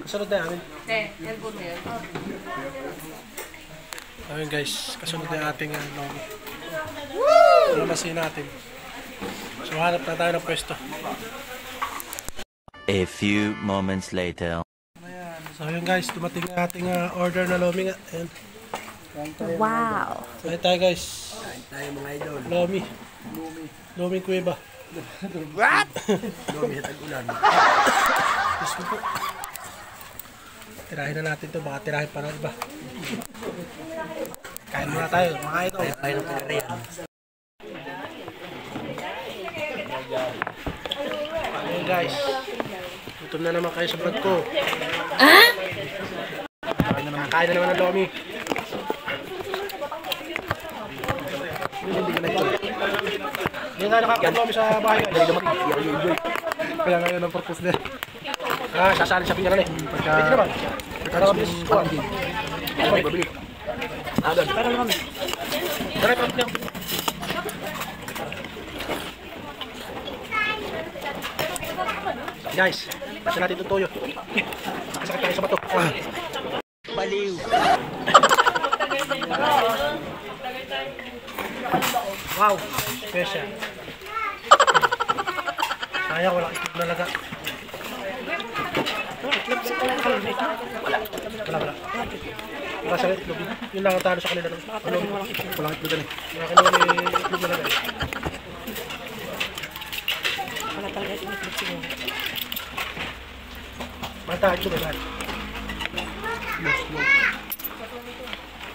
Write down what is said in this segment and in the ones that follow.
Kasunod na namin. Elbow na yan. Ayun guys, kasunod na yung ating lomi. Lamasin natin. So hanap na tayo ng pwesto. A few moments later. So yun guys, dumating na ating order na lomi nga. Ayan. Wow! Kain tayo guys. Kain tayo mga idol. Lomi. Lomi kuweba. What? Lomi at ulan. Gusto po. Tirahin na natin to, baka tirahin pa ng iba. Kain muna tayo, mga idol. Tayo ng pinarihan. Ayun guys. Gutom na naman kayo sa vlog ko. Kain na naman ng lomi. Hindi ka na ito. Hindi nga nakakain lomi sa bahay. Kaya ngayon ang purpose na. Sasali sa pinyaran eh. Pwede naman. Pagkakabis ko. Ay, babili. Doon. Parang naman. Direct out niya. Guys, basta natin itong toyo. Nakasakit tayo sa bato. Baliw. Wow, special. Sayang, walang itlog na laga. Wala. Wala sa itlog. Yun lang ang talo sa kanila. Walang itlog na eh. Walang itlog na laga eh. Wala talaga itlog siguro. Mata, itlog na lahat.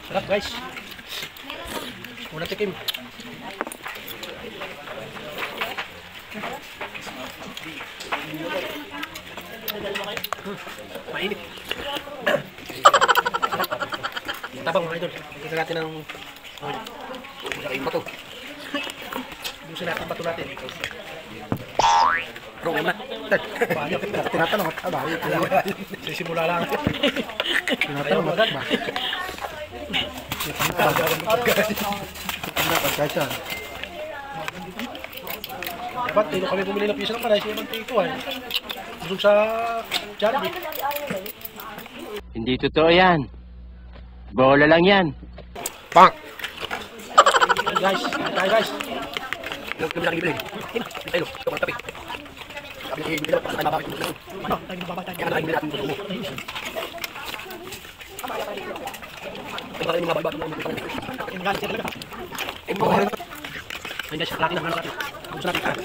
Sarap guys. Unang tikim. Mainit. Tabang mga idol. Tignan natin ang oil. Bato. Busin natin bato natin. Wrong na. Tinatanong at aba. Sisimula lang. Tinatanong at aba. Dapat, tino kami bumili ng piso ng paray. Siya magtikuan. Busog sa Jollibee. Hindi totoo yan. Bola lang yan. Pak! Guys, tayo guys. Huwag kami lang ibigay. Tayo, ito pang tapi. Sabi niya, ibigay lang para tayo mabakit mo. Ano? Tayo babata. Kaya tayo ibigay natin ito mo. Ito tayo mga baybag mo. Yung galit siya talaga. Ayun guys, laki naman natin. Gusto natin.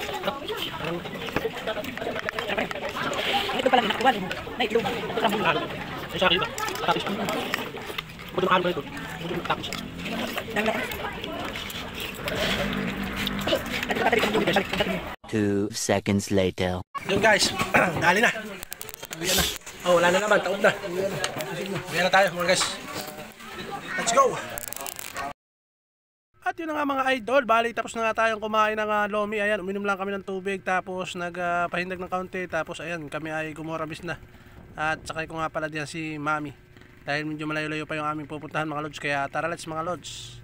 Ito pala nakuha mo. Na itlog. Ito lang muna. Ay, sa akin ba? Tapos po. Buto na ito. Buto na tapos. Dangla. 2 seconds later. Yun guys, dali na. Uwian na. Oh, wala na naman. Taob na. Uwian na tayo mga guys. Let's go! At yun na nga mga idol, bali tapos na nga tayong kumain ng lomi. Ayan, uminom lang kami ng tubig, tapos nagpahindag ng kaunti, tapos ayan, kami ay gumorabis na. At sakay ko nga pala diyan si Mami. Dahil medyo malayo-layo pa yung aming pupuntahan mga lods, kaya tara let's mga lods.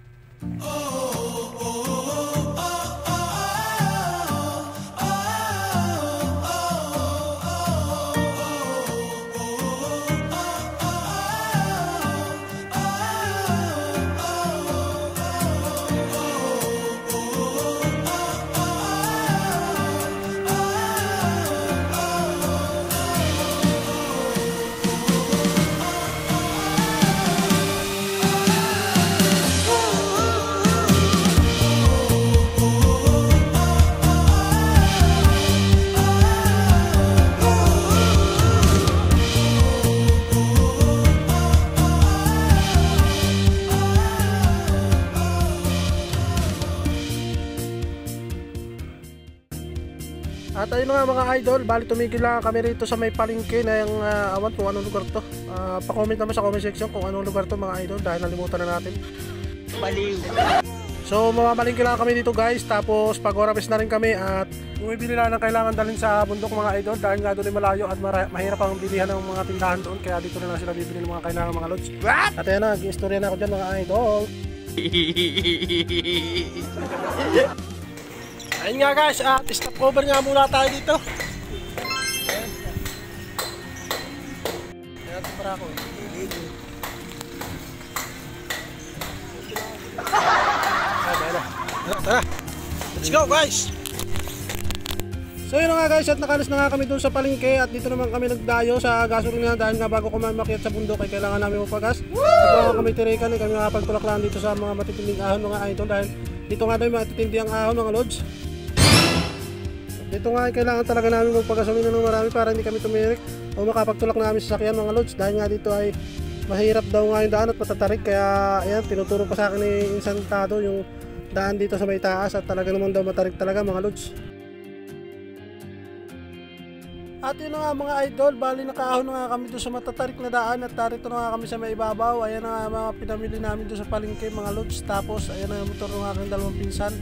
At ayun nga mga idol, bali tumigil lang kami rito sa may palengke na yung awan kung anong lugar to. Pa-comment naman sa comment section kung anong lugar to mga idol dahil nalimutan na natin. Baliw. So mamamalingki lang kami dito guys, tapos pag-orapis na rin kami at bumibili lang ng kailangan dalhin sa bundok mga idol dahil nga doon ay malayo at mahirap ang bilihan ng mga tindahan doon, kaya dito na lang sila bibili ng mga kailangan mga lods. At ayun na, nag-istorya na ako dyan mga idol. Ayun nga guys, at stop over nga muna tayo dito. natin para ako. Tara, let's go guys! So yun nga guys, at nakalis na nga kami dun sa palengke at dito naman kami nagdayo sa gasolina dahil nga bago kumain makiat sa bundok ay kailangan namin mapagas. At bago kami tirikan ay kami nakapagtulak lang dito sa mga matitinding ahon mga idol dahil dito nga daw yung matitinding ang ahon mga lods. Dito nga ay kailangan talaga namin magpagasolina ng marami para hindi kami tumirik o makapagtulak namin sa sakyan mga lods dahil nga dito ay mahirap daw nga yung daan at matatarik kaya ayan tinuturo pa sa akin ni Insantado yung daan dito sa may taas at talaga naman daw matarik talaga mga lods. At yun na nga mga idol, bali nakaahon na nga kami doon sa matatarik na daan at tarito na nga kami sa may ibabaw. Ayan na nga mga pinamili namin doon sa palengke mga lods. Tapos ayan na yung motor ng aking dalawang pinsan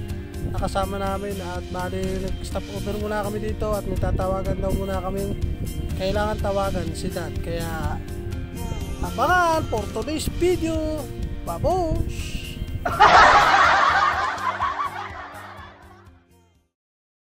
nakasama namin at bali nag-stop over muna kami dito at may tatawagan daw muna kami. Kailangan tawagan si Dad. Kaya abangan for today's video. Babos!